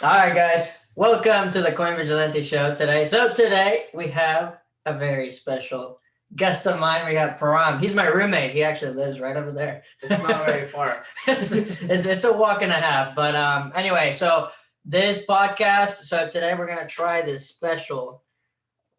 All right, guys, welcome to the Coin Vigilante show today. So today we have a very special guest of mine. We got Param. He's my roommate. He actually lives right over there. It's not very far. it's a walk and a half. But anyway, so this podcast. So today we're gonna try this special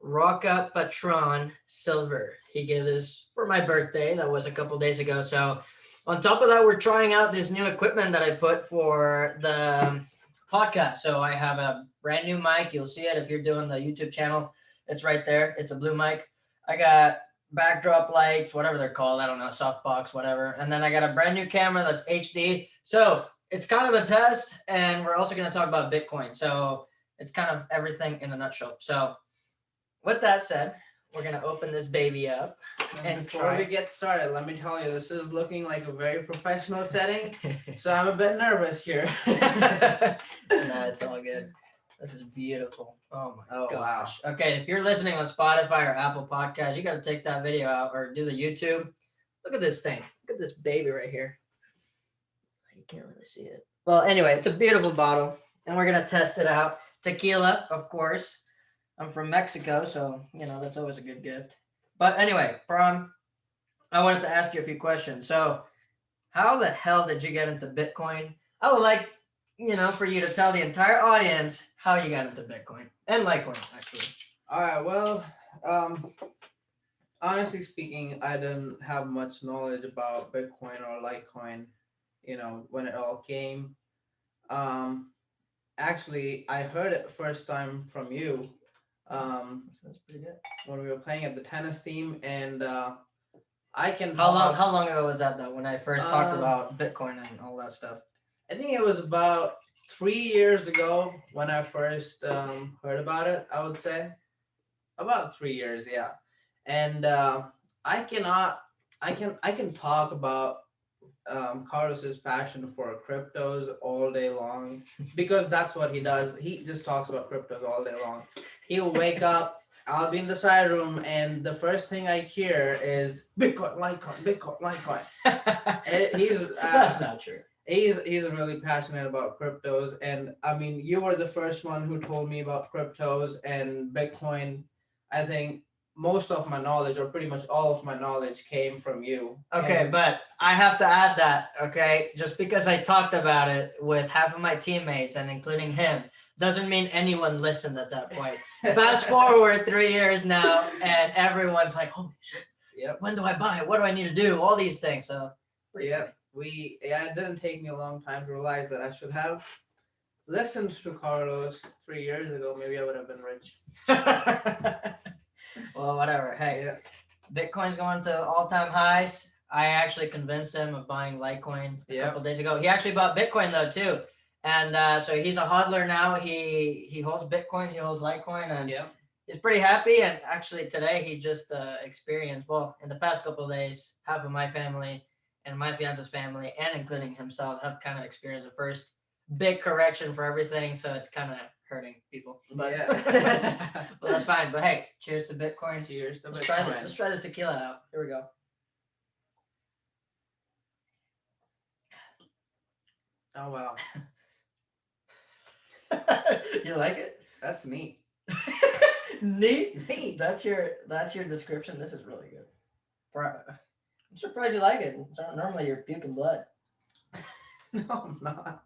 Rocka Patron Silver. He gave this for my birthday. That was a couple days ago. So on top of that, we're trying out this new equipment that I put for the podcast. So I have a brand new mic. You'll see it if you're doing the YouTube channel. It's right there. It's a blue mic. I got backdrop lights, whatever they're called. I don't know, softbox, whatever. And then I got a brand new camera that's HD. So it's kind of a test. And we're also going to talk about Bitcoin. So it's kind of everything in a nutshell. So with that said, we're going to open this baby up. And before we get started, let me tell you, this is looking like a very professional setting. So I'm a bit nervous here. Nah, it's all good. This is beautiful. Oh my gosh. Wow. Okay, if you're listening on Spotify or Apple Podcasts, you got to take that video out or do the YouTube. Look at this thing. Look at this baby right here. You can't really see it. Well, anyway, it's a beautiful bottle, and we're going to test it out. Tequila, of course. I'm from Mexico, so, that's always a good gift. But anyway, Pram, I wanted to ask you a few questions. So how the hell did you get into Bitcoin? I would like, for you to tell the entire audience how you got into Bitcoin and Litecoin, actually. All right. Well, honestly speaking, I didn't have much knowledge about Bitcoin or Litecoin, when it all came. Actually, I heard it first time from you. Sounds pretty good. When we were playing at the tennis team, and I can. How long ago was that though? When I first talked about Bitcoin and all that stuff. I think it was about 3 years ago when I first heard about it. I would say about 3 years, yeah. And I can talk about Carlos's passion for cryptos all day long because that's what he does. He just talks about cryptos all day long. He'll wake up, I'll be in the side room, and the first thing I hear is Bitcoin, Litecoin. That's not true. He's really passionate about cryptos, and I mean, you were the first one who told me about cryptos and Bitcoin. I think most of my knowledge, or pretty much all of my knowledge, came from you. Okay, but I have to add that, okay? Just because I talked about it with half of my teammates and including him, doesn't mean anyone listened at that point. Fast forward 3 years now, and everyone's like, holy shit, when do I buy? What do I need to do? All these things. So, it didn't take me a long time to realize that I should have listened to Carlos 3 years ago. Maybe I would have been rich. Well, whatever. Hey, Bitcoin's going to all-time highs. I actually convinced him of buying Litecoin a couple days ago. He actually bought Bitcoin though too, and so he's a hodler now. He holds Bitcoin, he holds Litecoin, and he's pretty happy. And actually today he just experienced, well, in the past couple of days, half of my family and my fiance's family, and including himself, have kind of experienced the first big correction for everything. So it's kind of hurting people. But well, that's fine. But hey, cheers to Bitcoin. Cheers to Let's Bitcoin. try this. Let's try this tequila out. Here we go. Oh wow. You like it? That's neat. Neat. That's your description. This is really good. I'm surprised you like it. Normally you're puking blood. No, I'm not.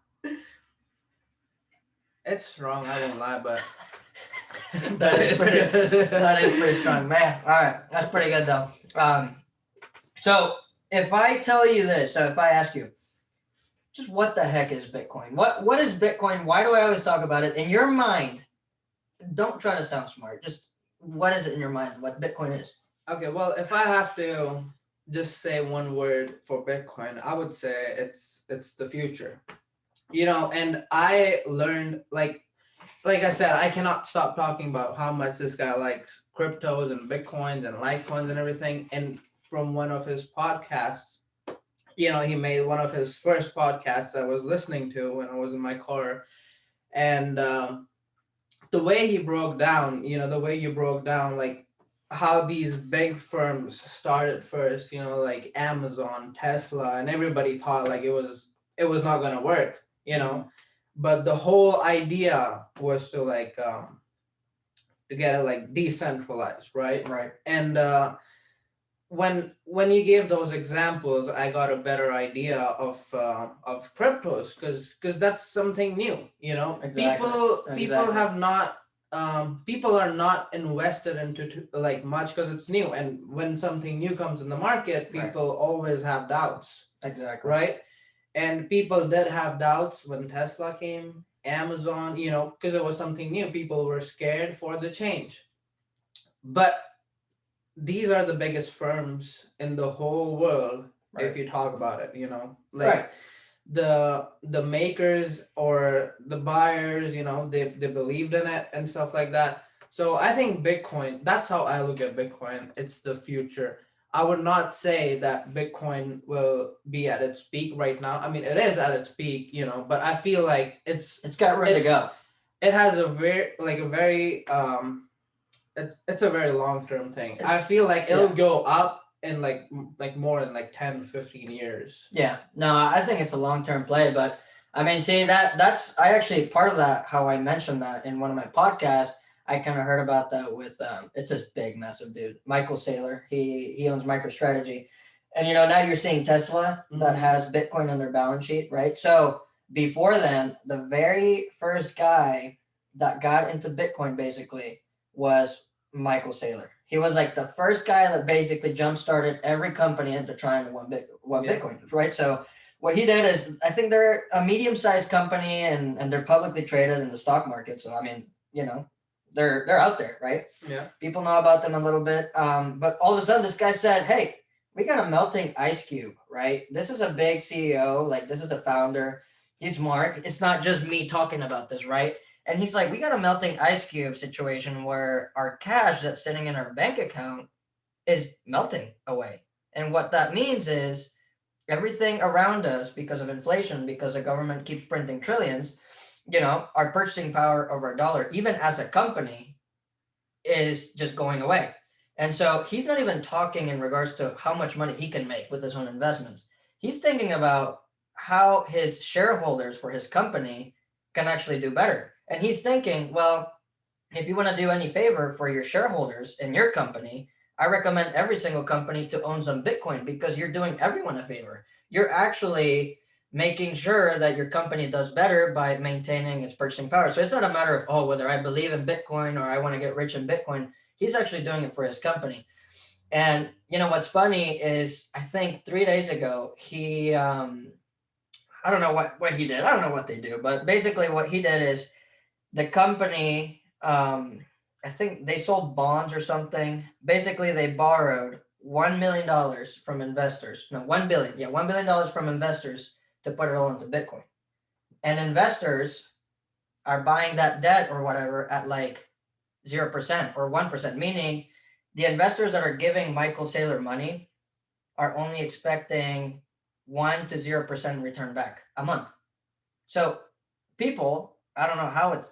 It's strong, I won't lie, but that is pretty strong, man. All right, that's pretty good though. So if I tell you this, so if I ask you, just what the heck is Bitcoin? What is Bitcoin? Why do I always talk about it? In your mind, don't try to sound smart. Just what is it in your mind? What Bitcoin is? Okay, well, if I have to just say one word for Bitcoin, I would say it's the future. And I learned, like I said, I cannot stop talking about how much this guy likes cryptos and Bitcoins and Litecoins and everything. And from one of his podcasts, he made one of his first podcasts I was listening to when I was in my car. And the way he broke down, the way you broke down, like how these big firms started first, like Amazon, Tesla, and everybody thought like it was not going to work, but the whole idea was to like to get it like decentralized, right? Right. And when you gave those examples, I got a better idea of cryptos, because that's something new. You know, Exactly. people Exactly. have not people are not invested into like much because it's new, and when something new comes in the market, Right. people always have doubts, Exactly. right? And people did have doubts when Tesla came, Amazon, you know, because it was something new. People were scared for the change, but these are the biggest firms in the whole world. Right. If you talk about it, you know, like Right. the makers or the buyers, you know, they believed in it and stuff like that. So I think Bitcoin, that's how I look at Bitcoin. It's the future. I would not say that Bitcoin will be at its peak right now. I mean, it is at its peak, you know, but I feel like It's got room to go. it has a very it's a very long term thing. I feel like it'll Yeah. go up in like more than like 10 15 years. Yeah. No, I think it's a long-term play, but I mean, see that's I actually part of that how I mentioned that in one of my podcasts. I kind of heard about that with it's this big massive dude, Michael Saylor. He owns MicroStrategy. And now you're seeing Tesla that Mhm. has Bitcoin on their balance sheet, right? So before then, the very first guy that got into Bitcoin basically was Michael Saylor. He was like the first guy that basically jump started every company into trying to one Yeah. Bitcoin, right? So what he did is, I think they're a medium-sized company and they're publicly traded in the stock market. So I mean, they're out there, right? Yeah. People know about them a little bit. But all of a sudden, this guy said, "Hey, we got a melting ice cube, right? This is a big CEO. Like this is the founder. He's Mark. It's not just me talking about this, right?" And he's like, "We got a melting ice cube situation where our cash that's sitting in our bank account is melting away. And what that means is everything around us, because of inflation, because the government keeps printing trillions, our purchasing power of our dollar, even as a company, is just going away." And so he's not even talking in regards to how much money he can make with his own investments. He's thinking about how his shareholders for his company can actually do better. And he's thinking, well, if you want to do any favor for your shareholders in your company, I recommend every single company to own some Bitcoin because you're doing everyone a favor. You're actually making sure that your company does better by maintaining its purchasing power. So it's not a matter of, oh, whether I believe in Bitcoin or I want to get rich in Bitcoin. He's actually doing it for his company. And what's funny is I think 3 days ago, I don't know what he did. I don't know what they do, but basically what he did is the company, I think they sold bonds or something. Basically, they borrowed $1 million from investors. No, 1 billion. Yeah, $1 billion from investors to put it all into Bitcoin. And investors are buying that debt or whatever at like 0% or 1%, meaning the investors that are giving Michael Saylor money are only expecting 1 to 0% return back a month. So people, I don't know how it's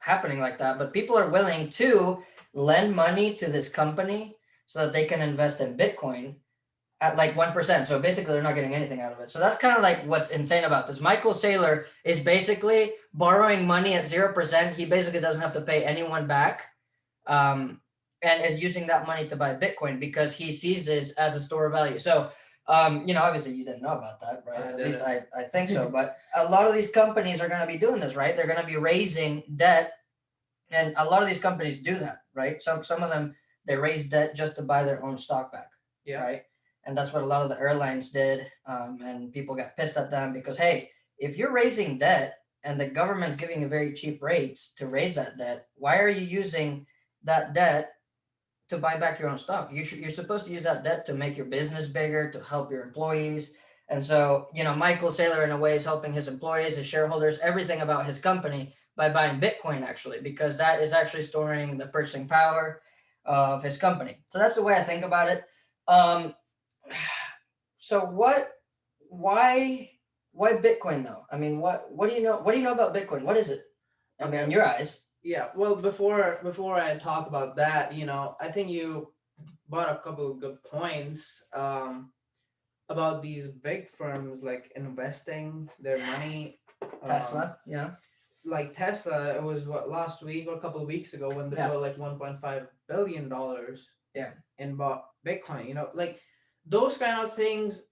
happening like that, but people are willing to lend money to this company so that they can invest in Bitcoin at like 1%. So basically they're not getting anything out of it. So that's kind of like what's insane about this. Michael Saylor is basically borrowing money at 0%. He basically doesn't have to pay anyone back. And is using that money to buy Bitcoin because he sees this as a store of value. So obviously you didn't know about that, right? At least I think so. But a lot of these companies are going to be doing this, right? They're going to be raising debt, and a lot of these companies do that, right? Some of them, they raise debt just to buy their own stock back, Yeah. right? And that's what a lot of the airlines did, and people got pissed at them because, hey, if you're raising debt and the government's giving you very cheap rates to raise that debt, why are you using that debt to buy back your own stock? You're supposed to use that debt to make your business bigger, to help your employees. And so, Michael Saylor in a way is helping his employees, his shareholders, everything about his company by buying Bitcoin actually, because that is actually storing the purchasing power of his company. So that's the way I think about it. Um, so why Bitcoin though? I mean, what do you know? What do you know about Bitcoin? What is it? I mean, in your eyes. Yeah. Well, before I talk about that, I think you brought a couple of good points about these big firms like investing their money Tesla, yeah. Like Tesla, it was what, last week or a couple of weeks ago when they sold like $1.5 billion and bought Bitcoin. Like those kind of things.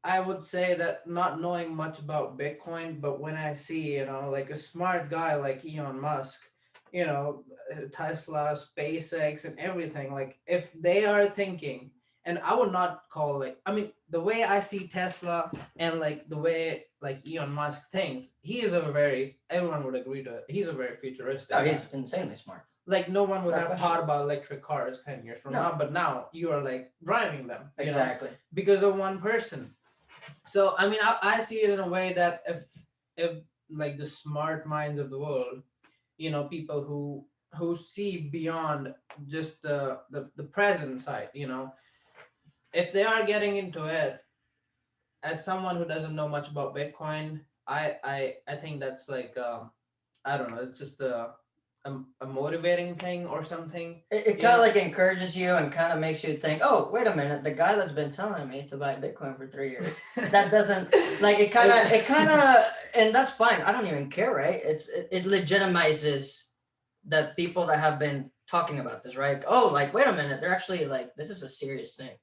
I would say that not knowing much about Bitcoin, but when I see, like a smart guy like Elon Musk, Tesla, SpaceX, and everything, like if they are thinking, and I would not call it, I mean, the way I see Tesla and like the way like Elon Musk thinks, he is everyone would agree to it. He's a very futuristic. Oh, he's insanely smart. Like no one would have thought about electric cars 10 years from now, but now you are like driving them. Exactly. Because of one person. So I mean, I see it in a way that if like the smart minds of the world, people who see beyond just the present side, if they are getting into it, as someone who doesn't know much about Bitcoin, I think that's like I don't know, it's just a motivating thing or something. It kind of like encourages you and kind of makes you think, oh, wait a minute, the guy that's been telling me to buy Bitcoin for 3 years, that doesn't like it kind of, and that's fine. I don't even care, right? It legitimizes the people that have been talking about this, right? Oh, like, wait a minute, they're actually like, this is a serious thing.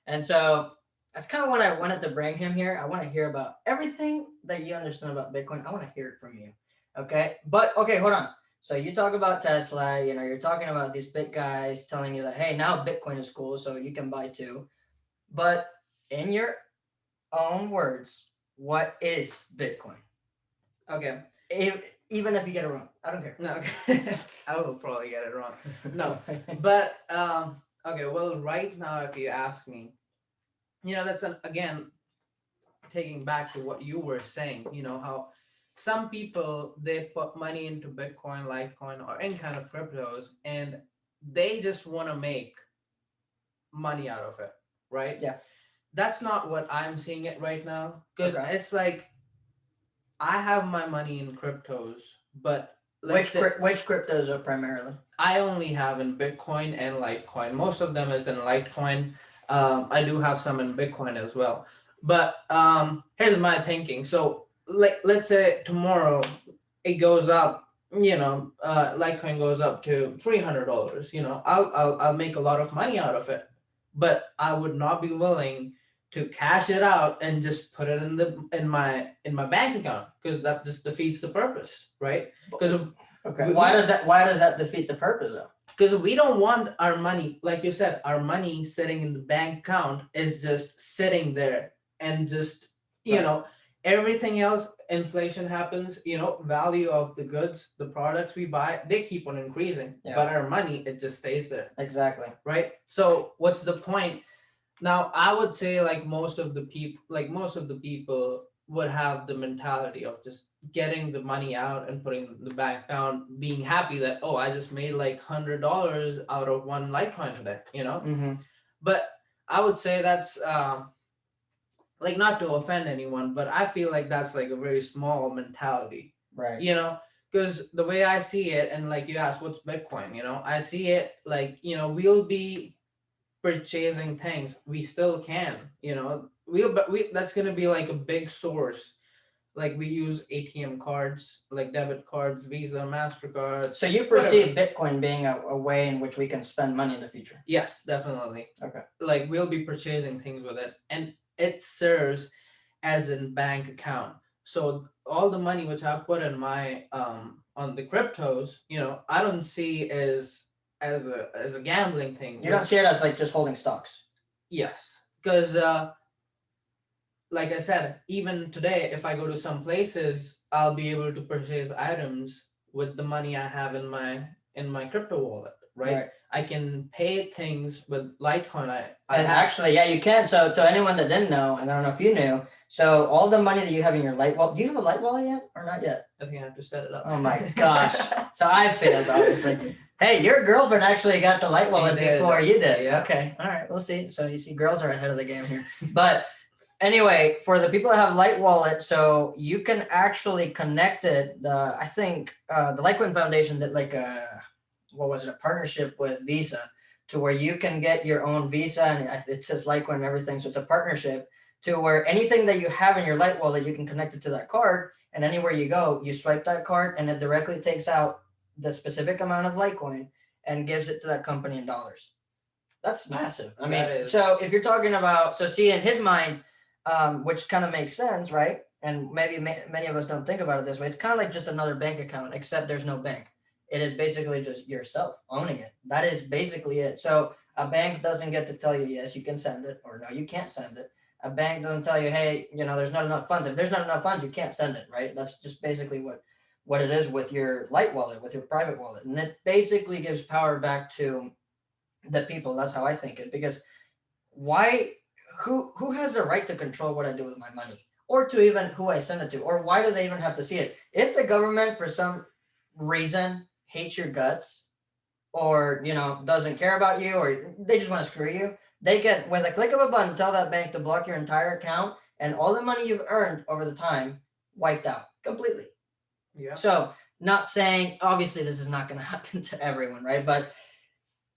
And so that's kind of what I wanted to bring him here. I want to hear about everything that you understand about Bitcoin. I want to hear it from you. Okay. But okay, hold on. So you talk about Tesla, you're talking about these big guys telling you that, hey, now Bitcoin is cool, so you can buy too. But in your own words, what is Bitcoin? Okay. Even if you get it wrong, I don't care. No, okay. I will probably get it wrong. No, but okay. Well, right now, if you ask me, that's again taking back to what you were saying. How some people, they put money into Bitcoin, Litecoin, or any kind of cryptos, and they just want to make money out of it, right? Yeah. That's not what I'm seeing it right now, because it's like I have my money in cryptos, but which cryptos are primarily? I only have in Bitcoin and Litecoin. Most of them is in Litecoin. I do have some in Bitcoin as well. But here's my thinking. So let's say tomorrow it goes up, Litecoin goes up to $300. I'll make a lot of money out of it, but I would not be willing to cash it out and just put it in my bank account, because that just defeats the purpose, right? Because why does that defeat the purpose though? Because we don't want our money, like you said, our money sitting in the bank account is just sitting there and just everything else, inflation happens, value of the goods, the products we buy, they keep on increasing, but our money, it just stays there. Exactly. Right. So what's the point? Now I would say like most of the people would have the mentality of just getting the money out and putting in the bank account, being happy that, oh, I just made like $100 out of one Litecoin today, Mm-hmm. But I would say that's like, not to offend anyone, but I feel like that's like a very small mentality, right? Because the way I see it, and like you asked, what's Bitcoin? I see it like, we'll be purchasing things. We still can, that's going to be like a big source. Like we use ATM cards, like debit cards, Visa, MasterCard. So you foresee Bitcoin being a way in which we can spend money in the future? Yes, definitely. Okay. Like we'll be purchasing things with it, and it serves as a bank account. So all the money which I've put in my on the cryptos, I don't see as a gambling thing. You don't see it as like just holding stocks? Yes, because like I said, even today, if I go to some places, I'll be able to purchase items with the money I have in my crypto wallet, right? I can pay things with Litecoin. Actually, yeah, you can. So to anyone that didn't know, and I don't know if you knew, so all the money that you have in your Lite wallet, do you have a Lite wallet yet or not yet? I think I have to set it up. Oh my gosh. So I failed, obviously. Hey, your girlfriend actually got the Lite wallet before you did. Yeah. Okay. All right. We'll see. So you see, girls are ahead of the game here. But anyway, for the people that have Lite wallet, so you can actually connect it. I think the Litecoin Foundation did like a partnership with Visa, to where you can get your own Visa, and it says Litecoin and everything. So it's a partnership to where anything that you have in your Lite wallet, you can connect it to that card, and anywhere you go, you swipe that card, and it directly takes out the specific amount of Litecoin and gives it to that company in dollars. That's massive. I mean, so if you're talking about, so see, in his mind, which kind of makes sense, right? And maybe many of us don't think about it this way. It's kind of like just another bank account, except there's no bank. It is basically just yourself owning it. That is basically it. So a bank doesn't get to tell you, yes, you can send it, or no, you can't send it. A bank doesn't tell you, hey, there's not enough funds. If there's not enough funds, you can't send it, right? That's just basically what it is with your Lite wallet, with your private wallet. And it basically gives power back to the people. That's how I think it. Because who has the right to control what I do with my money? Or to even who I send it to? Or why do they even have to see it? If the government, for some reason, hates your guts, or doesn't care about you, or they just want to screw you, they can, with a click of a button, tell that bank to block your entire account, and all the money you've earned over the time wiped out completely. Yeah. So, not saying, obviously this is not going to happen to everyone, right? But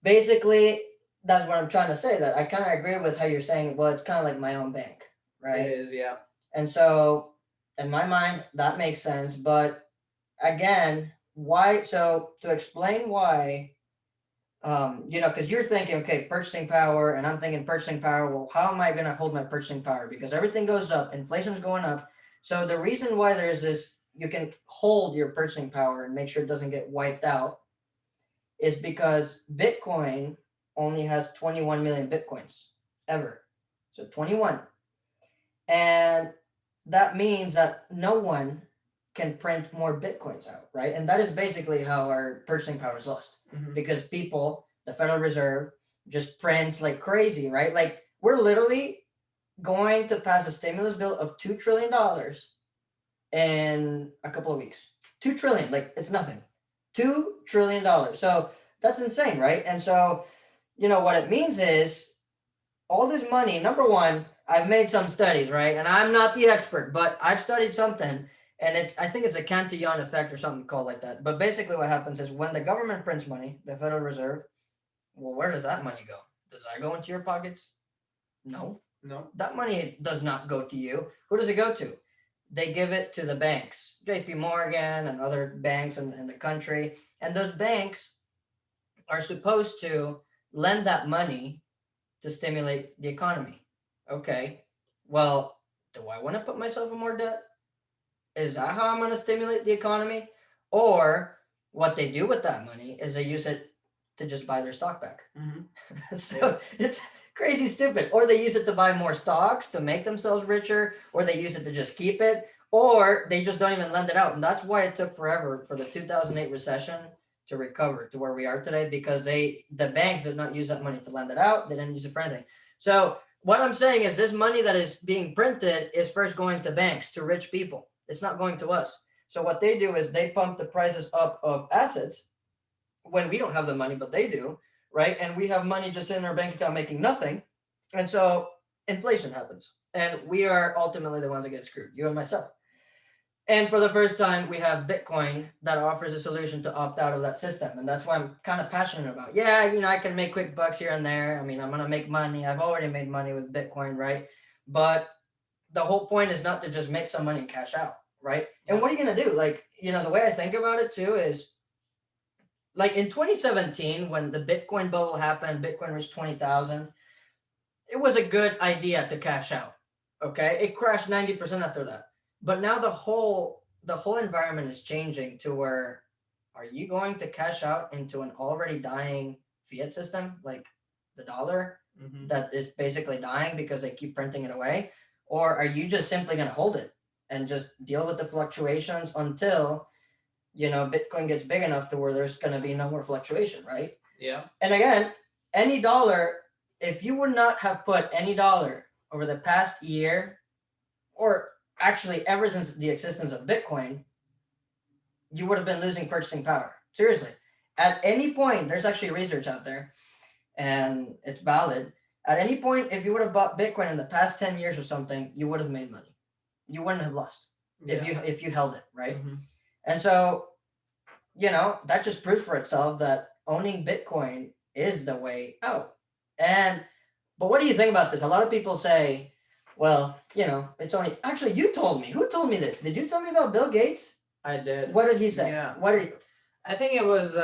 basically, that's what I'm trying to say. That I kind of agree with how you're saying, well, it's kind of like my own bank, right? It is, yeah. And so, in my mind, that makes sense. But again, why? So to explain why, because you're thinking, okay, purchasing power, and I'm thinking purchasing power. Well, how am I going to hold my purchasing power? Because everything goes up, inflation's going up. So the reason why there's this, you can hold your purchasing power and make sure it doesn't get wiped out, is because Bitcoin only has 21 million Bitcoins ever. So 21. And that means that no one can print more Bitcoins out, right? And that is basically how our purchasing power is lost. Because people, the Federal Reserve, just prints like crazy, right? Like, we're literally going to pass a stimulus bill of $2 trillion in a couple of weeks. 2 trillion, like, it's nothing. $2 trillion. So that's insane, right? And so, what it means is all this money, number one, I've made some studies, right? And I'm not the expert, but I've studied something, and I think it's a Cantillon effect or something called like that. But basically what happens is when the government prints money, the Federal Reserve, well, where does that money go? Does that go into your pockets? No. That money does not go to you. Who does it go to? They give it to the banks, JP Morgan and other banks in the country. And those banks are supposed to lend that money to stimulate the economy. Okay, well, do I want to put myself in more debt? Is that how I'm going to stimulate the economy? Or what they do with that money is they use it to just buy their stock back. So it's crazy stupid. Or they use it to buy more stocks to make themselves richer, or they use it to just keep it, or they just don't even lend it out. And that's why it took forever for the 2008 recession to recover to where we are today, because the banks did not use that money to lend it out. They didn't use it for anything. So what I'm saying is this money that is being printed is first going to banks, to rich people. It's not going to us. So what they do is they pump the prices up of assets when we don't have the money, but they do, right? And we have money just in our bank account making nothing. And so inflation happens. And we are ultimately the ones that get screwed, you and myself. And for the first time, we have Bitcoin that offers a solution to opt out of that system. And that's why I'm kind of passionate about, I can make quick bucks here and there. I mean, I'm going to make money. I've already made money with Bitcoin, right? But the whole point is not to just make some money and cash out, right? And what are you going to do? Like, the way I think about it too is, like in 2017, when the Bitcoin bubble happened, Bitcoin reached 20,000. It was a good idea to cash out. Okay. It crashed 90% after that. But now the whole environment is changing to where, are you going to cash out into an already dying fiat system, like the dollar, that is basically dying because they keep printing it away? Or are you just simply going to hold it and just deal with the fluctuations until, Bitcoin gets big enough to where there's going to be no more fluctuation, right? Yeah. And again, any dollar, if you would not have put any dollar over the past year, or actually ever since the existence of Bitcoin, you would have been losing purchasing power. Seriously. At any point, there's actually research out there, and it's valid. At any point, if you would have bought Bitcoin in the past 10 years or something, you would have made money. You wouldn't have lost if you held it, right? And so, that just proves for itself that owning Bitcoin is the way out. But what do you think about this? A lot of people say, Well, it's only actually you told me. Who told me this? Did you tell me about Bill Gates? I did. What did he say? Yeah. What did I think it was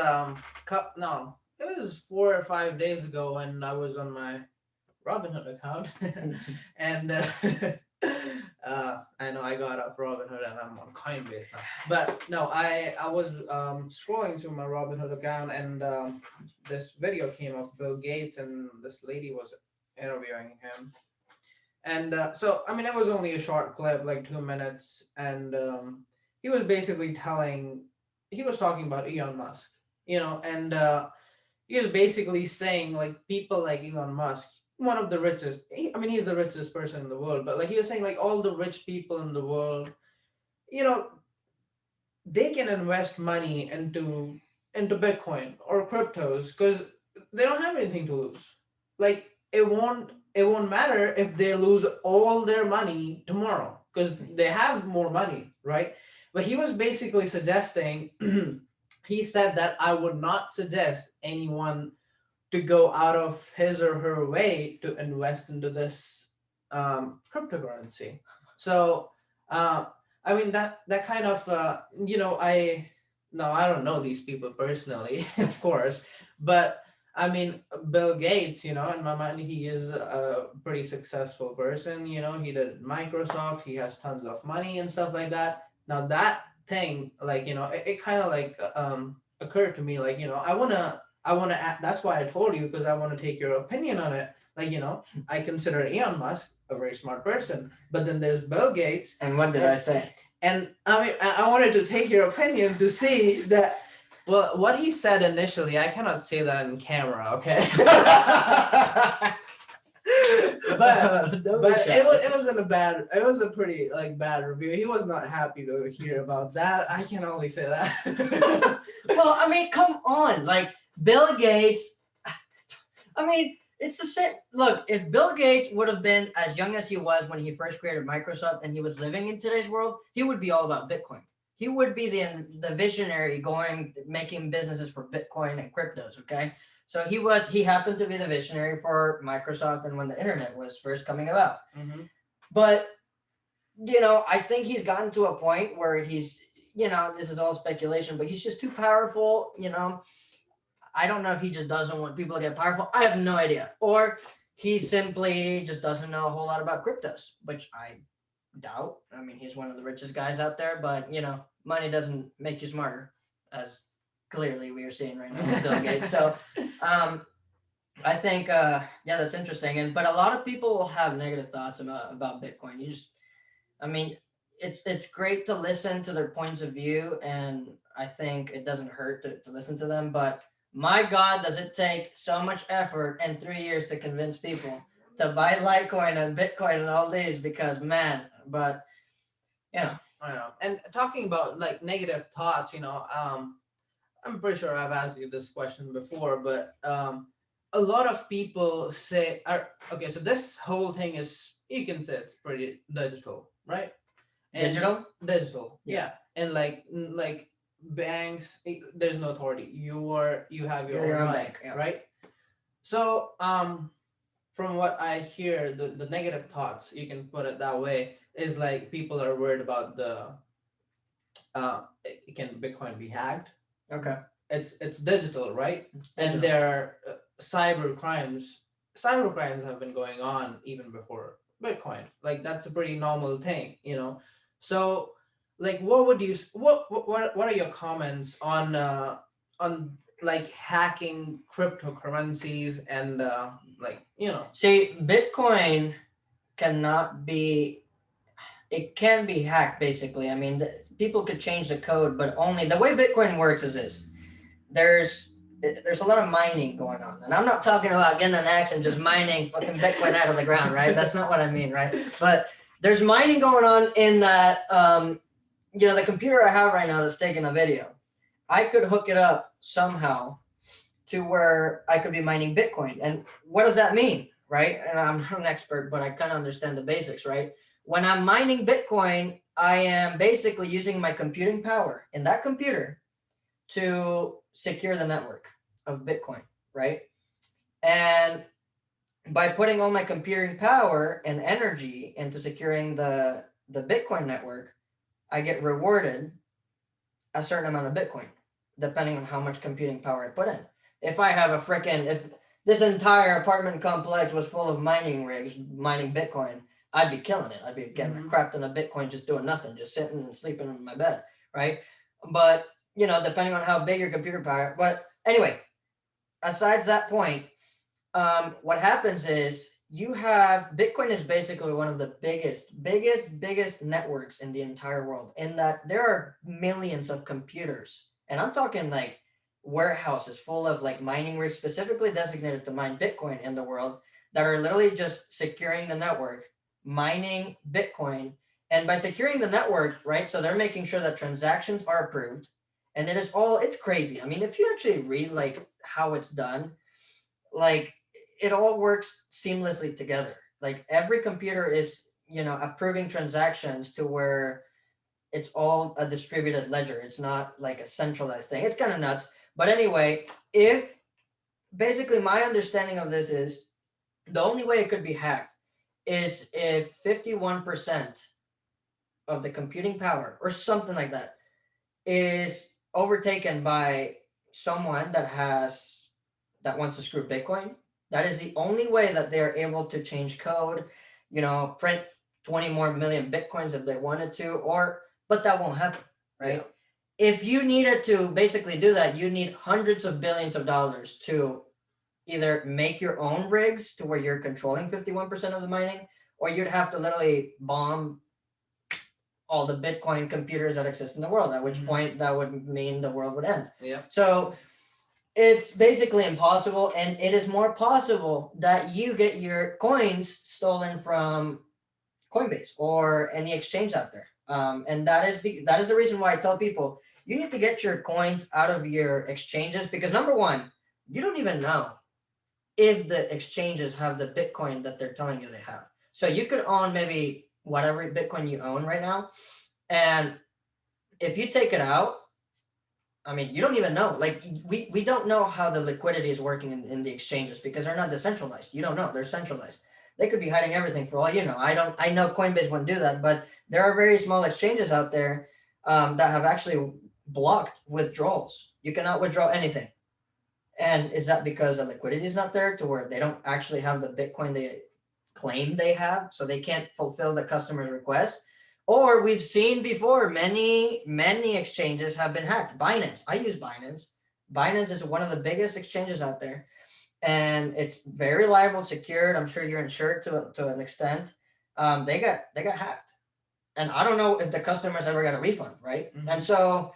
no, it was 4 or 5 days ago when I was on my Robinhood account, and I know I got off Robinhood and I'm on Coinbase now. But no, I was scrolling through my Robinhood account and this video came of Bill Gates and this lady was interviewing him. And so I mean it was only a short clip, like 2 minutes, and he was basically he was talking about Elon Musk, and he was basically saying like people like Elon Musk, one of the richest. I mean, he's the richest person in the world, but like he was saying, like all the rich people in the world, you know, they can invest money into Bitcoin or cryptos because they don't have anything to lose. Like it won't matter if they lose all their money tomorrow because they have more money, right? But he was basically suggesting. He said that I would not suggest anyone to go out of his or her way to invest into this cryptocurrency. So uh, I mean that kind of I no, I don't know these people personally, of course, but I mean Bill Gates, in my mind he is a pretty successful person. He did Microsoft, he has tons of money and stuff like that. Now that thing, like it kind of like occurred to me, like I want to that's why I told you, because I want to take your opinion on it. Like, I consider Elon Musk a very smart person, but then there's Bill Gates. And what did I say? And I mean, I wanted to take your opinion to see that. Well, what he said initially, I cannot say that in camera, okay? but it was a pretty like bad review. He was not happy to hear about that. I can only say that. Well, I mean, come on, like Bill Gates. I mean, it's the same. Look, if Bill Gates would have been as young as he was when he first created Microsoft and he was living in today's world, he would be all about Bitcoin. He would be the visionary making businesses for Bitcoin and cryptos, okay? So he happened to be the visionary for Microsoft and when the internet was first coming about. Mm-hmm. But, I think he's gotten to a point where he's, this is all speculation, but he's just too powerful, I don't know if he just doesn't want people to get powerful. I have no idea. Or he simply just doesn't know a whole lot about cryptos, which I doubt. I mean, he's one of the richest guys out there, but money doesn't make you smarter, as clearly we are seeing right now with Bill Gates. So I think that's interesting. But a lot of people will have negative thoughts about Bitcoin. It's great to listen to their points of view, and I think it doesn't hurt to listen to them, but my God, does it take so much effort and 3 years to convince people to buy Litecoin and Bitcoin and all these, because man, but I know. And talking about like negative thoughts, I'm pretty sure I've asked you this question before, but a lot of people say, okay, so this whole thing is, you can say it's pretty digital, right? And digital, yeah. And like banks, there's no authority. You have your own bank, yeah. right? So from what I hear, the negative thoughts, you can put it that way, is like people are worried about can Bitcoin be hacked? Okay. It's digital, right? And there are cyber crimes. Cyber crimes have been going on even before Bitcoin. Like that's a pretty normal thing, So like what are your comments on like hacking cryptocurrencies and See, Bitcoin it can be hacked basically. I mean, people could change the code, but only the way Bitcoin works is this. There's a lot of mining going on, and I'm not talking about getting an axe and just mining fucking Bitcoin out of the ground, right? That's not what I mean, right? But there's mining going on in that, the computer I have right now that's taking a video, I could hook it up somehow to where I could be mining Bitcoin. And what does that mean, right? And I'm not an expert, but I kind of understand the basics, right? When I'm mining Bitcoin, I am basically using my computing power in that computer to secure the network of Bitcoin, right? And by putting all my computing power and energy into securing the Bitcoin network, I get rewarded a certain amount of Bitcoin, depending on how much computing power I put in. If I have a freaking, if this entire apartment complex was full of mining rigs mining Bitcoin, I'd be killing it. I'd be getting Mhm. a crap ton of Bitcoin just doing nothing, just sitting and sleeping in my bed, right? But, you know, depending on how big your computer power. But anyway, aside that point, what happens is you have Bitcoin is basically one of the biggest networks in the entire world. In that there are millions of computers, and I'm talking like warehouses full of like mining rigs specifically designated to mine Bitcoin in the world that are literally just securing the network, mining Bitcoin, and by securing the network, right? So they're making sure that transactions are approved, and it is all it's crazy. I mean, if you actually read like how it's done, like it all works seamlessly together. Like every computer is, you know, approving transactions to where it's all a distributed ledger. It's not like a centralized thing. It's kind of nuts. But anyway, if basically my understanding of this is the only way it could be hacked is if 51% of the computing power or something like that is overtaken by someone that wants to screw Bitcoin. That is the only way that they're able to change code, you know, print 20 more million Bitcoins if they wanted to, or but that won't happen, right? Yeah. If you needed to basically do that, you need hundreds of billions of dollars to either make your own rigs to where you're controlling 51% of the mining, or you'd have to literally bomb all the Bitcoin computers that exist in the world, at which point that would mean the world would end. Yeah. So it's basically impossible, and it is more possible that you get your coins stolen from Coinbase or any exchange out there. And that is the reason why I tell people you need to get your coins out of your exchanges, because number one, you don't even know if the exchanges have the Bitcoin that they're telling you they have. So you could own maybe whatever Bitcoin you own right now, and if you take it out, I mean, you don't even know. Like we don't know how the liquidity is working in the exchanges because they're not decentralized. You don't know. They're centralized. They could be hiding everything for all you know. I know Coinbase wouldn't do that, but there are very small exchanges out there that have actually blocked withdrawals. You cannot withdraw anything. And is that because the liquidity is not there to where they don't actually have the Bitcoin they claim they have, so they can't fulfill the customer's request? Or we've seen before many exchanges have been hacked. Binance, I use Binance. Binance is one of the biggest exchanges out there, and it's very reliable, secured. I'm sure you're insured to an extent. They got hacked, and I don't know if the customers ever got a refund, right? Mhm. And so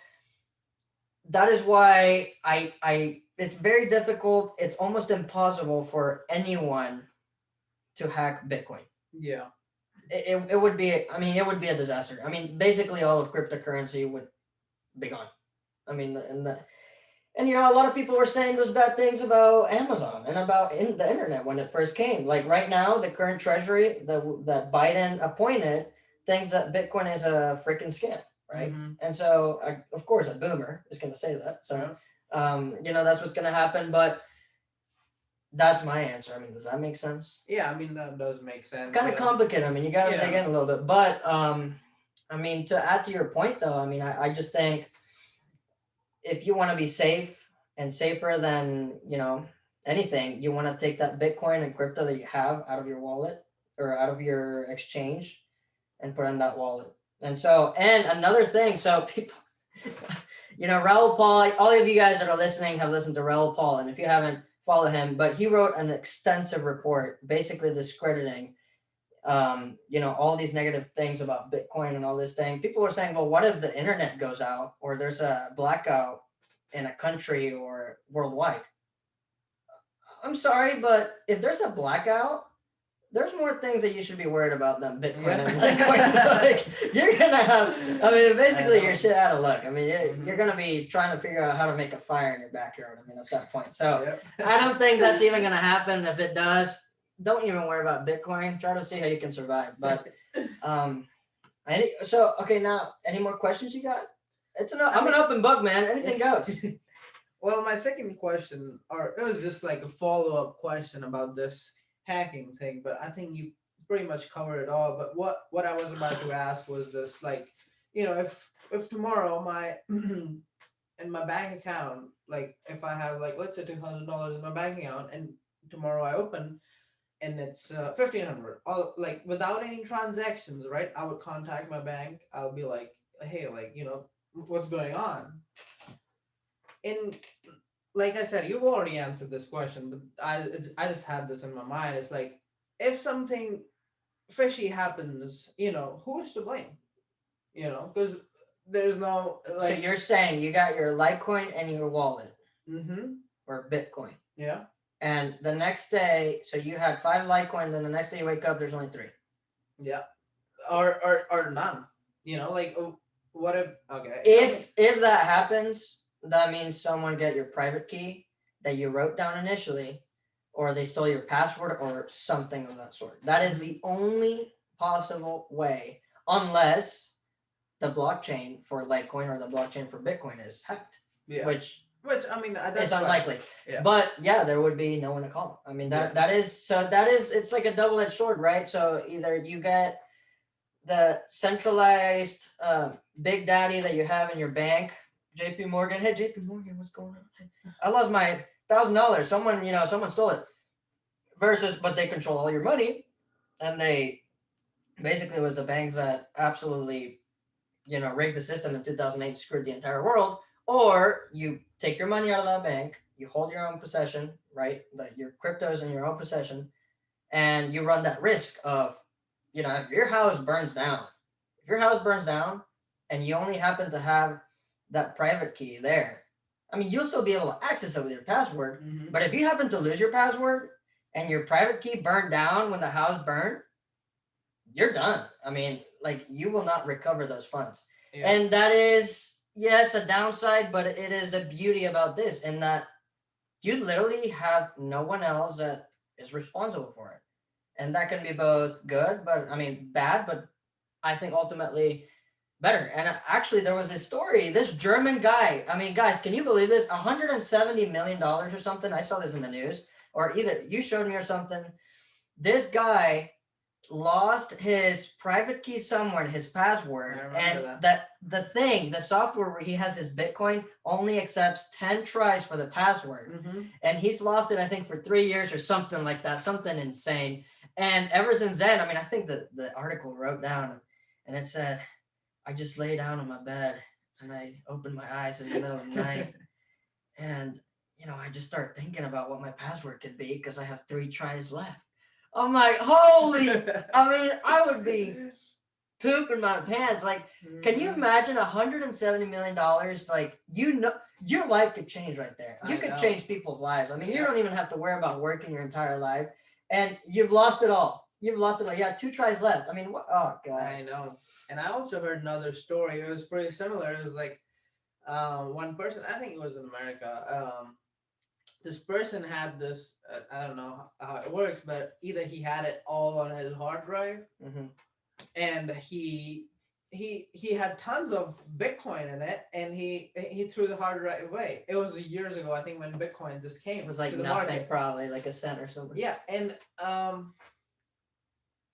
that is why I it's very difficult. It's almost impossible for anyone to hack Bitcoin. Yeah. It would be, I mean, it would be a disaster. I mean, basically all of cryptocurrency would be gone. I mean, and you know, a lot of people were saying those bad things about Amazon and about the internet when it first came. Like right now, the current treasury that Biden appointed thinks that Bitcoin is a freaking scam, right? Mhm. And so, of course, a boomer is going to say that. So, you know, that's what's going to happen. But that's my answer. I mean, does that make sense? Yeah, I mean that does make sense. Kind of complicated. I mean, you got to dig Yeah. in a little bit. But I mean, to add to your point, though, I mean, I just think if you want to be safe and safer than, you know, anything, you want to take that Bitcoin and crypto that you have out of your wallet or out of your exchange and put in that wallet. And so, and another thing, so people, you know, Raoul Paul, all of you guys that are listening have listened to Raoul Paul, and if you haven't, follow him. But he wrote an extensive report basically discrediting you know, all these negative things about Bitcoin and all this thing. People were saying, well, what if the internet goes out or there's a blackout in a country or worldwide? I'm sorry, but if there's a blackout, there's more things that you should be worried about than Bitcoin and Litecoin. Like, you're gonna have, I mean, basically you're shit out of luck. I mean, you're gonna be trying to figure out how to make a fire in your backyard. I mean, at that point. So I don't think that's even gonna happen. If it does, don't even worry about Bitcoin. Try to see how you can survive. But so okay, now any more questions you got? I'm an open book, man. Anything goes. Well, my second question, or it was just like a follow-up question about this. hacking thing, but I think you pretty much covered it all. But what I was about to ask was this, like, if tomorrow my in my bank account, like if I have like let's say $200 in my bank account, and tomorrow I open and it's 1,500, all like without any transactions, right? I would contact my bank. I'll be like, hey, like what's going on? And like I said, you've already answered this question, but I just had this in my mind. It's like if something fishy happens, who is to blame? Because there's no So like. you're saying you got your Litecoin and your wallet Mm-hmm. or Bitcoin, Yeah. and the next day, so you had 5 Litecoin, then the next day you wake up, there's only 3. Yeah. Or none. Like what if okay. If that happens, that means someone get your private key that you wrote down initially, or they stole your password or something of that sort. That is the only possible way, unless the blockchain for Litecoin or the blockchain for Bitcoin is hacked, Yeah. which I mean that's is unlikely. Yeah. But yeah, there would be no one to call. I mean that it's like a double-edged sword, right? So either you get the centralized big daddy that you have in your bank, JP Morgan. Hey JP Morgan, what's going on? I lost my $1,000. Someone stole it. But they control all your money, and they basically was the banks that absolutely rigged the system in 2008, screwed the entire world. Or you take your money out of that bank, you hold your own possession, right? That your cryptos in your own possession, and you run that risk of, if your house burns down, and you only happen to have that private key there, I mean, you'll still be able to access it with your password. Mm-hmm. But if you happen to lose your password and your private key burned down when the house burned, you're done. I mean, like, you will not recover those funds. Yeah. And that is, yes, a downside, but it is a beauty about this, in that you literally have no one else that is responsible for it. And that can be both good, bad, but I think ultimately better. And actually, there was this story, this German guy. I mean, guys, can you believe this? $170 million or something. I saw this in the news, or either you showed me or something. This guy lost his private key somewhere, his password, and the software where he has his Bitcoin only accepts 10 tries for the password. Mm-hmm. And he's lost it, I think, for 3 years or something like that, something insane. And ever since then, I think the article wrote down, and it said, I just lay down on my bed and I open my eyes in the middle of the night, and I just start thinking about what my password could be because I have 3 tries left. I'm like, holy, I would be pooping my pants. Like, can you imagine $170 million? Like, your life could change right there. You could change people's lives. I mean, you don't even have to worry about working your entire life, and you've lost it all. Yeah, 2 tries left. I mean, what? Oh, God. I know. And I also heard another story. It was pretty similar. It was like one person, I think it was in America, this person had this, I don't know how it works, but either he had it all on his hard drive, mm-hmm. and he had tons of Bitcoin in it, and he threw the hard drive away. It was years ago, I think, when Bitcoin just came. It was like nothing, market. Probably like a cent or something. Yeah, and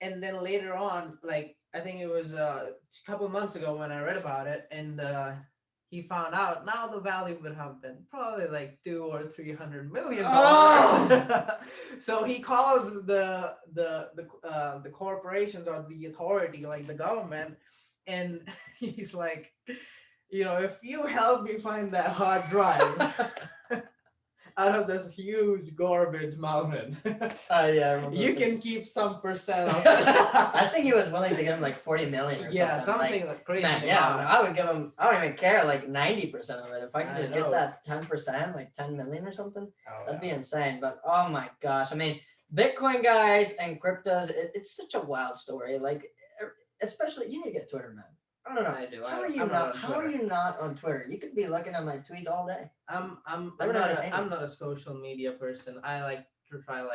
then later on, like I think it was a couple months ago when I read about it, and he found out now the value would have been probably like $200 or $300 million. Oh! So he calls the corporations or the authority, like the government, and he's like, if you help me find that hard drive out of this huge garbage mountain, yeah, you can keep some percent of it. I think he was willing to give him like 40 million or something like crazy. Man, yeah, I would give him, I don't even care, like 90% of it. If I could just get that 10%, like 10 million or something, that'd be insane. But oh my gosh, Bitcoin, guys, and cryptos, it's such a wild story. Like, especially, you need to get Twitter, man. I don't know. I do. How are you not on Twitter? You could be looking at my tweets all day. I'm not a social media person. I like to try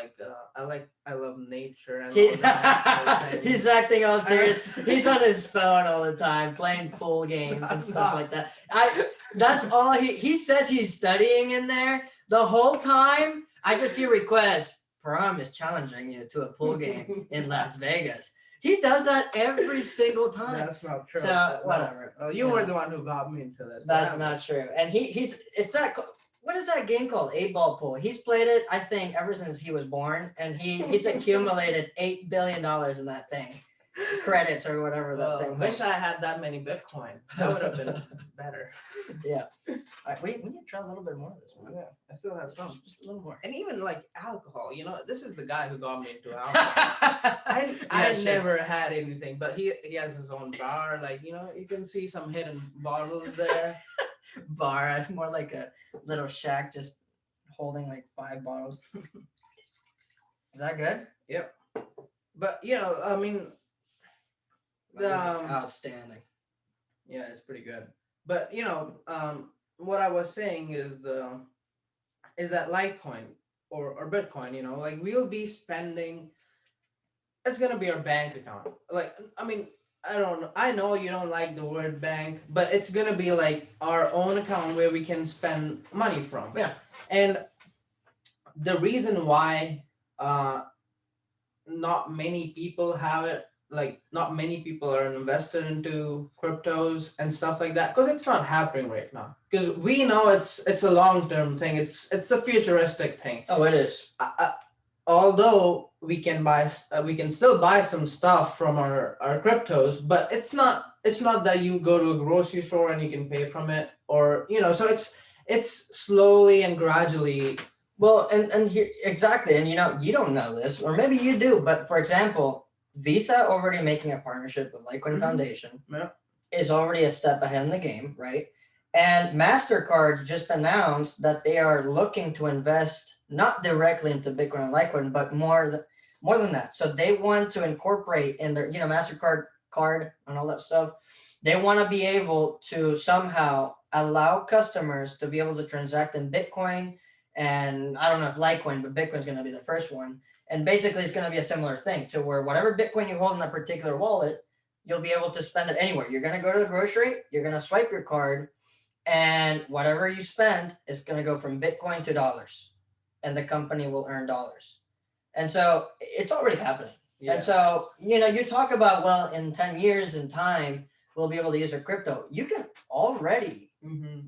I love nature and all that. He's acting all serious. He's on his phone all the time, playing pool games and stuff like that. That's all he says. He's studying in there the whole time. I just see requests. Param is challenging you to a pool game in Las Vegas. He does that every single time. That's not true. So whatever. Oh, you were the one who got me into this. That's not true. And it's that. What is that game called? 8-ball pool. He's played it, I think, ever since he was born, and he's accumulated $8 billion in that thing, credits or whatever that thing. Wish I had that many Bitcoin. That would have been better. Yeah. All right, we need to try a little bit more of this one. Yeah, I still have some. Just a little more. And even like alcohol, this is the guy who got me into alcohol. I never had anything, but he has his own bar. Like, you can see some hidden bottles there. Bar, more like a little shack just holding like 5 bottles. Is that good? Yep. But I mean, This is outstanding. Yeah, it's pretty good. But what I was saying is that Litecoin or Bitcoin, like we'll be spending. It's gonna be our bank account. Like, I mean, I don't know. I know you don't like the word bank, but it's gonna be like our own account where we can spend money from. Yeah. And the reason why not many people have it, like not many people are invested into cryptos and stuff like that, because it's not happening right now. Because we know it's a long-term thing. It's a futuristic thing. Oh, it is. Although we can still buy some stuff from our cryptos, but it's not that you go to a grocery store and you can pay from it, or so it's slowly and gradually. Well, and here exactly, and you don't know this, or maybe you do, but for example, Visa already making a partnership with Litecoin Foundation is already a step ahead in the game, right? And MasterCard just announced that they are looking to invest not directly into Bitcoin and Litecoin, but more than that. So they want to incorporate in their, MasterCard card and all that stuff. They want to be able to somehow allow customers to be able to transact in Bitcoin. And I don't know if Litecoin, but Bitcoin's going to be the first one. And basically it's going to be a similar thing to where whatever Bitcoin you hold in that particular wallet, you'll be able to spend it anywhere. You're going to go to the grocery, you're going to swipe your card, and whatever you spend is going to go from Bitcoin to dollars, and the company will earn dollars. And so it's already happening. Yeah. And so, you talk about, well, in 10 years in time, we'll be able to use our crypto. You can already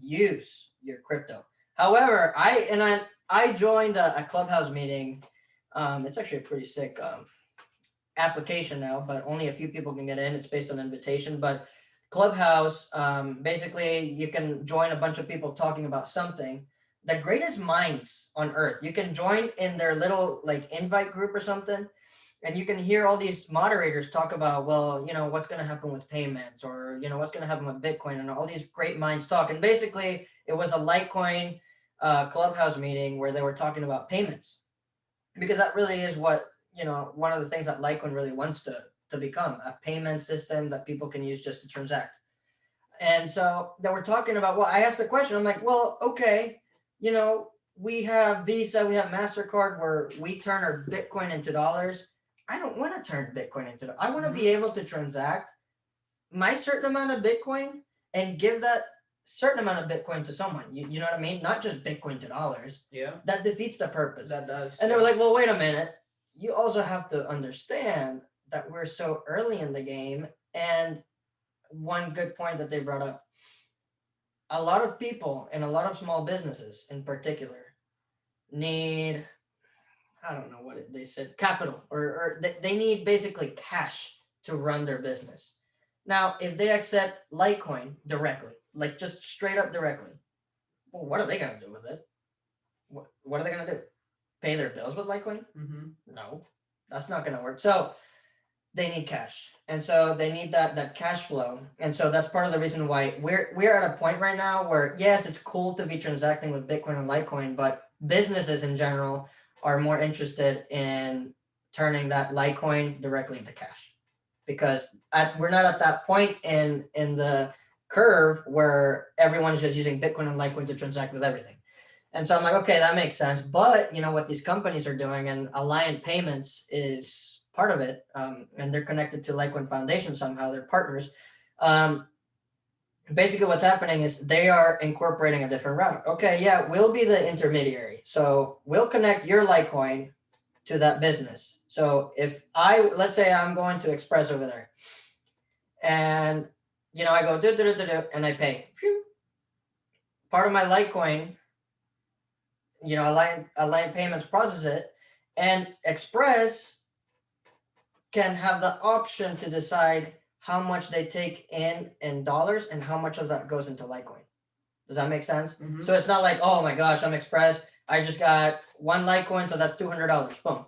use your crypto. However, I joined a Clubhouse meeting. It's actually a pretty sick application now, but only a few people can get in. It's based on invitation, but Clubhouse, basically you can join a bunch of people talking about something. The greatest minds on earth. You can join in their little like invite group or something, and you can hear all these moderators talk about, well, what's going to happen with payments, or, what's going to happen with Bitcoin, and all these great minds talk. And basically it was a Litecoin Clubhouse meeting where they were talking about payments, because that really is what, one of the things that Litecoin really wants to become, a payment system that people can use just to transact. And so they were talking about, well, I asked the question, I'm like, well, okay, we have Visa, we have MasterCard where we turn our Bitcoin into dollars. I don't want to turn Bitcoin into dollars. I want to be able to transact my certain amount of Bitcoin and give that certain amount of Bitcoin to someone. You know what I mean? Not just Bitcoin to dollars. Yeah. That defeats the purpose. That does. And they were like, well, wait a minute. You also have to understand that we're so early in the game. And one good point that they brought up, a lot of people and a lot of small businesses in particular need, I don't know what they said, capital, or they need basically cash to run their business. Now, if they accept Litecoin directly, like just straight up directly, well, what are they going to do with it? What are they going to do? Pay their bills with Litecoin? No, that's not going to work. So they need cash. And so they need that cash flow. And so that's part of the reason why we're at a point right now where, yes, it's cool to be transacting with Bitcoin and Litecoin, but businesses in general are more interested in turning that Litecoin directly into cash, because we're not at that point in the curve where everyone's just using Bitcoin and Litecoin to transact with everything. And so I'm like, okay, that makes sense. But what these companies are doing, and Alliant Payments is part of it, and they're connected to Litecoin Foundation somehow, they're partners. Basically what's happening is they are incorporating a different route. Okay, yeah, we'll be the intermediary. So we'll connect your Litecoin to that business. So if let's say I'm going to Express over there, and I go and I pay. Phew. Part of my Litecoin, Align Payments process it, and Express can have the option to decide how much they take in dollars and how much of that goes into Litecoin. Does that make sense? Mm-hmm. So it's not like, oh my gosh, I'm Express. I just got one Litecoin, so that's $200. Boom.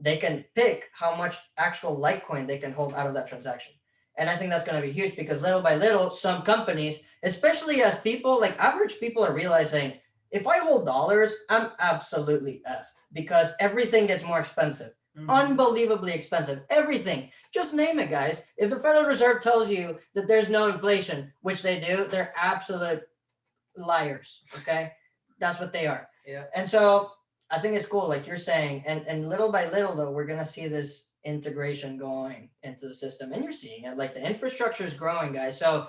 They can pick how much actual Litecoin they can hold out of that transaction. And I think that's going to be huge because little by little, some companies, especially as people, like average people, are realizing if I hold dollars, I'm absolutely effed because everything gets more expensive. Mm-hmm. Unbelievably expensive. Everything. Just name it, guys. If the Federal Reserve tells you that there's no inflation, which they do, they're absolute liars. Okay? That's what they are. Yeah. And so I think it's cool, like you're saying, and little by little, though, we're gonna see this integration going into the system, and you're seeing it. Like the infrastructure is growing, guys. So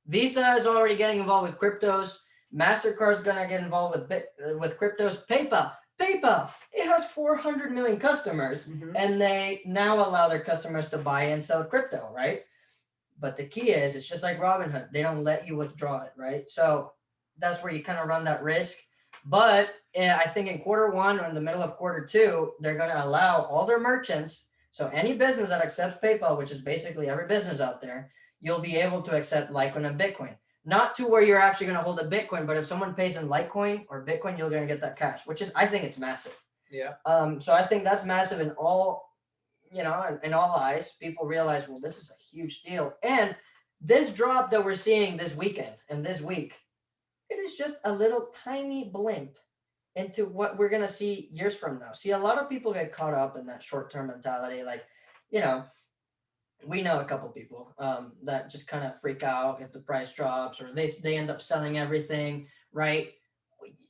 Visa is already getting involved with cryptos. Mastercard's gonna get involved with cryptos. PayPal, it has 400 million customers, mm-hmm. and they now allow their customers to buy and sell crypto, right? But the key is, it's just like Robinhood; they don't let you withdraw it, right? So that's where you kind of run that risk. But I think in Q1 or in the middle of Q2, they're going to allow all their merchants. So any business that accepts PayPal, which is basically every business out there, you'll be able to accept Litecoin and Bitcoin. Not to where you're actually going to hold a Bitcoin, but if someone pays in Litecoin or Bitcoin, you're going to get that cash, which is, I think it's massive. Yeah. So I think that's massive in all, in all eyes. People realize, well, this is a huge deal. And this drop that we're seeing this weekend and this week, it is just a little tiny blimp into what we're going to see years from now. See, a lot of people get caught up in that short-term mentality. Like, we know a couple people that just kind of freak out if the price drops or they end up selling everything, right?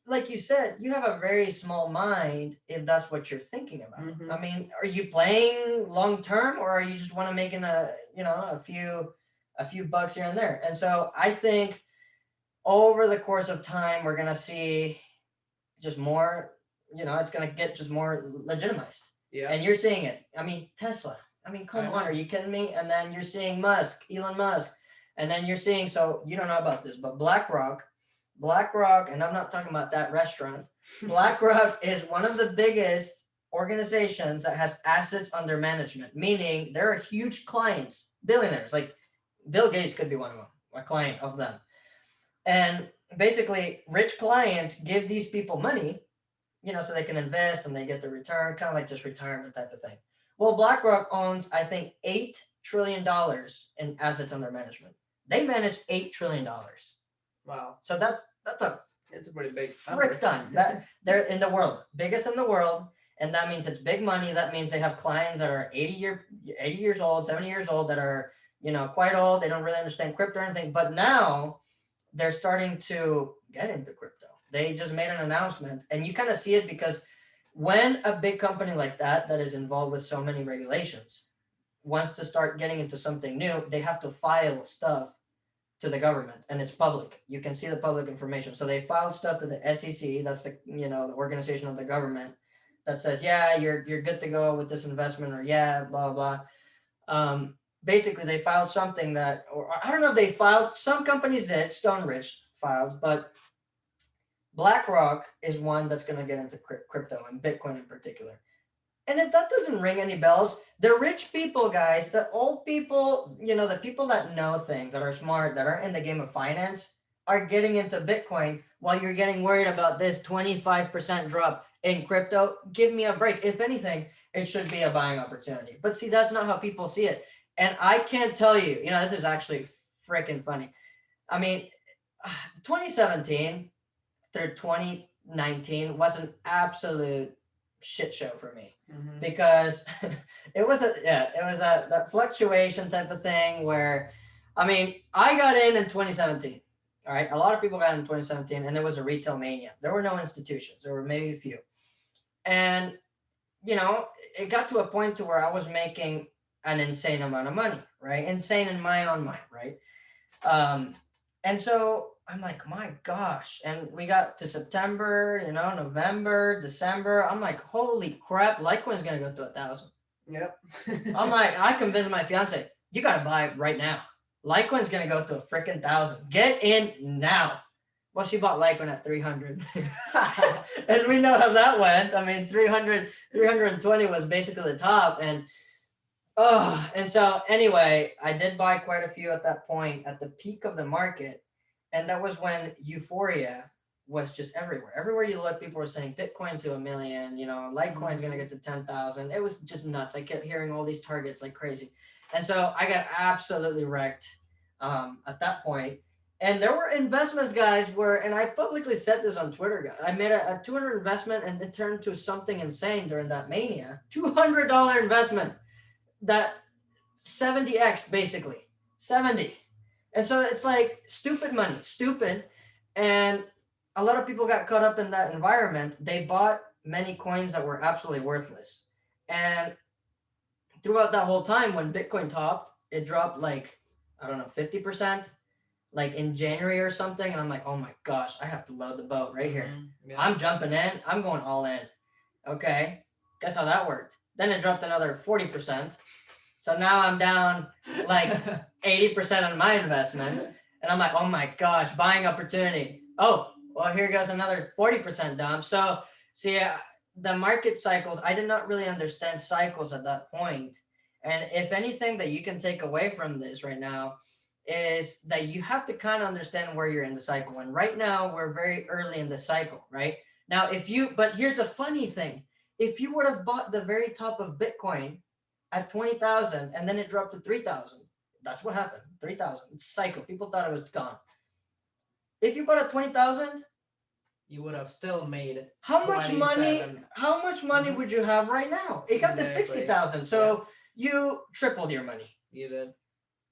Like you said, you have a very small mind if that's what you're thinking about. Mm-hmm. I mean, are you playing long-term or are you just want to make a few bucks here and there? And so I think over the course of time, we're going to see just more, it's going to get just more legitimized. Yeah. And you're seeing it. I mean, Tesla. I mean, come on, are you kidding me? And then you're seeing Elon Musk. And then you're seeing, so you don't know about this, but Blackrock, and I'm not talking about that restaurant. Blackrock is one of the biggest organizations that has assets under management, meaning there are huge clients, billionaires, like Bill Gates could be one of them, a client of them. And basically, rich clients give these people money, so they can invest and they get the return, kind of like just retirement type of thing. Well, BlackRock owns, I think, $8 trillion in assets under management. They manage $8 trillion. Wow. So it's a pretty big frick ton. That they're in the world, biggest in the world, and that means it's big money. That means they have clients that are 80 years old, 70 years old, that are quite old. They don't really understand crypto or anything, but now they're starting to get into crypto. They just made an announcement, and you kind of see it because when a big company like that is involved with so many regulations wants to start getting into something new, they have to file stuff to the government, and it's public. You can see the public information. So they filed stuff to the SEC, that's the the organization of the government, that says, yeah, you're good to go with this investment, or yeah, blah blah. Basically, they filed something that, or I don't know if they filed. Some companies did. Stone Ridge filed, but BlackRock is one that's going to get into crypto and Bitcoin in particular. And if that doesn't ring any bells, the rich people, guys, the old people, the people that know things, that are smart, that are in the game of finance, are getting into Bitcoin while you're getting worried about this 25% drop in crypto. Give me a break. If anything, it should be a buying opportunity. But see, that's not how people see it. And I can't tell you, this is actually freaking funny. I mean, 2017 through 2019 was an absolute shit show for me, mm-hmm. because it was a fluctuation type of thing where, I got in 2017. All right. A lot of people got in 2017, and it was a retail mania. There were no institutions. There were maybe a few. And, it got to a point to where I was making an insane amount of money, right? Insane in my own mind, right? And so I'm like, my gosh. And we got to September, November, December. I'm like, holy crap, Litecoin's gonna go to 1,000. Yep. I'm like, I convinced my fiance, you gotta buy it right now. Litecoin's gonna go to a freaking 1,000. Get in now. Well, she bought Litecoin at 300. And we know how that went. I mean, 320 was basically the top. And so anyway, I did buy quite a few at that point at the peak of the market. And that was when euphoria was just everywhere. Everywhere you look, people were saying Bitcoin to 1 million, Litecoin's going to get to 10,000. It was just nuts. I kept hearing all these targets like crazy. And so I got absolutely wrecked at that point. And there were investments, guys, and I publicly said this on Twitter, guys. I made a $200 investment and it turned to something insane during that mania. $200 investment that 70x basically. 70. And so it's like stupid money, stupid. And a lot of people got caught up in that environment. They bought many coins that were absolutely worthless. And throughout that whole time, when Bitcoin topped, it dropped like, I don't know, 50%, like in January or something. And I'm like, oh my gosh, I have to load the boat right here. Yeah. I'm jumping in. I'm going all in. Okay. Guess how that worked? Then it dropped another 40%. So now I'm down like 80% on my investment. And I'm like, oh my gosh, buying opportunity. Oh, well, here goes another 40% dump. So see, the market cycles, I did not really understand cycles at that point. And if anything that you can take away from this right now is that you have to kind of understand where you're in the cycle. And right now we're very early in the cycle, right? Now, but here's a funny thing. If you would have bought the very top of Bitcoin at 20,000 and then it dropped to 3,000. That's what happened. 3,000. It's cycle. People thought it was gone. If you bought at 20,000, you would have still made how much money would you have right now? It got to 60,000. So you tripled your money. You did.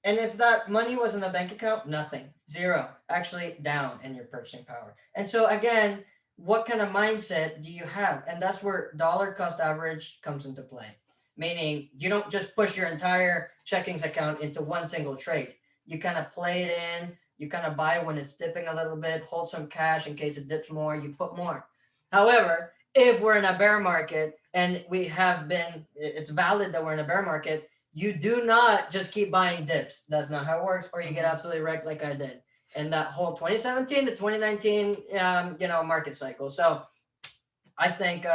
And if that money was in the bank account, nothing. Zero. Actually down in your purchasing power. And so again, what kind of mindset do you have? And that's where dollar cost average comes into play. Meaning you don't just push your entire checkings account into one single trade. You kind of play it in. You kind of buy when it's dipping a little bit, hold some cash in case it dips more, you put more. However, if we're in a bear market and it's valid that we're in a bear market, you do not just keep buying dips. That's not how it works, or you get absolutely wrecked like I did in that whole 2017 to 2019, market cycle. So I think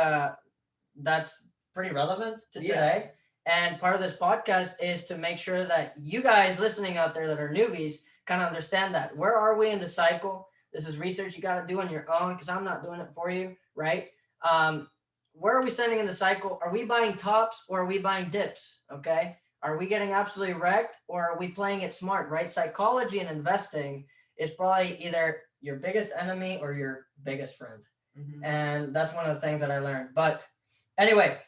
that's pretty relevant to today. And part of this podcast is to make sure that you guys listening out there that are newbies kind of understand that. Where are we in the cycle? This is research you got to do on your own because I'm not doing it for you, right? Where are we standing in the cycle? Are we buying tops or are we buying dips? Okay. Are we getting absolutely wrecked or are we playing it smart, right? Psychology and investing is probably either your biggest enemy or your biggest friend. Mm-hmm. And that's one of the things that I learned. But anyway,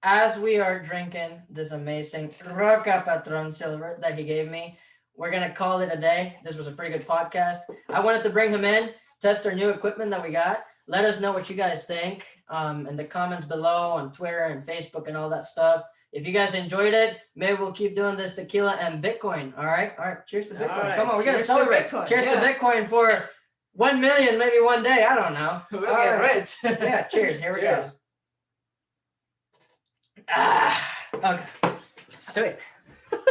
as we are drinking this amazing Roca Patron Silver that he gave me, we're going to call it a day. This was a pretty good podcast. I wanted to bring him in, test our new equipment that we got. Let us know what you guys think in the comments below on Twitter and Facebook and all that stuff. If you guys enjoyed it, maybe we'll keep doing this Tequila and Bitcoin. All right. Cheers to Bitcoin. Right. Come on. We're going to celebrate. Cheers to Bitcoin for 1 million, maybe one day. I don't know. We'll get rich. Yeah. Cheers. Here we go. Okay. Sweet.